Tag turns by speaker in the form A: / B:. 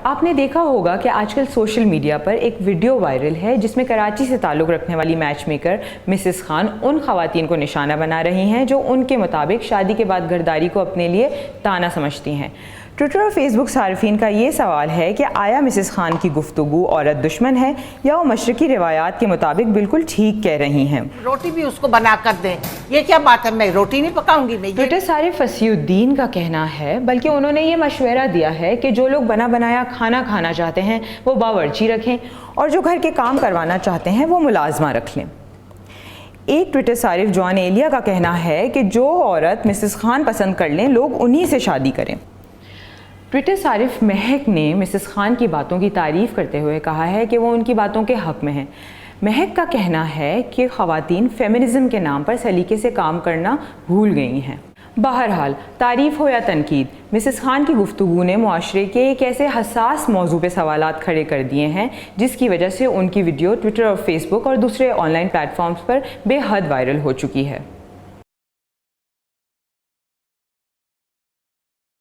A: आपने देखा होगा कि आजकल सोशल मीडिया पर एक वीडियो वायरल है जिसमें कराची से ताल्लुक़ रखने वाली मैच मेकर मिसेस खान उन ख़वातीन को निशाना बना रही हैं जो उनके मुताबिक शादी के बाद घरदारी को अपने लिए ताना समझती हैं। ट्विटर और फेसबुक सार्फिन का ये सवाल है कि आया मिसेस खान की गुफ्तगू औरत दुश्मन है या वो मशरकी रिवायात के मुताबिक बिल्कुल ठीक कह रही हैं।
B: रोटी भी उसको बना कर दें, ये क्या बात है, मैं रोटी नहीं पकाऊंगी। मैं
A: ट्विटर सारिफ फसीउद्दीन का कहना है, बल्कि उन्होंने ये मशवरा दिया है कि जो लोग बना बनाया खाना खाना चाहते हैं वो बावर्ची रखें और जो घर के काम करवाना चाहते हैं वो मुलाजमा रख लें। एक ट्विटर सारिफ जॉन एलिया का कहना है कि जो औरत मिसेस खान पसंद कर लें लोग उन्हीं से शादी करें। ट्विटर सारिफ महक ने मिसेस खान की बातों की तारीफ़ करते हुए कहा है कि वो उनकी बातों के हक़ में हैं। महक का कहना है कि ख़वातीन फेमिनिज़म के नाम पर सलीके से काम करना भूल गई हैं। बहरहाल, तारीफ़ हो या तनकीद, मिसेस खान की गुफ्तगू ने मुआशरे के एक ऐसे हसास मौजू पे सवालात खड़े कर दिए हैं जिसकी वजह से उनकी वीडियो ट्विटर और फेसबुक और दूसरे ऑनलाइन प्लेटफॉर्म्स पर बेहद वायरल हो चुकी है।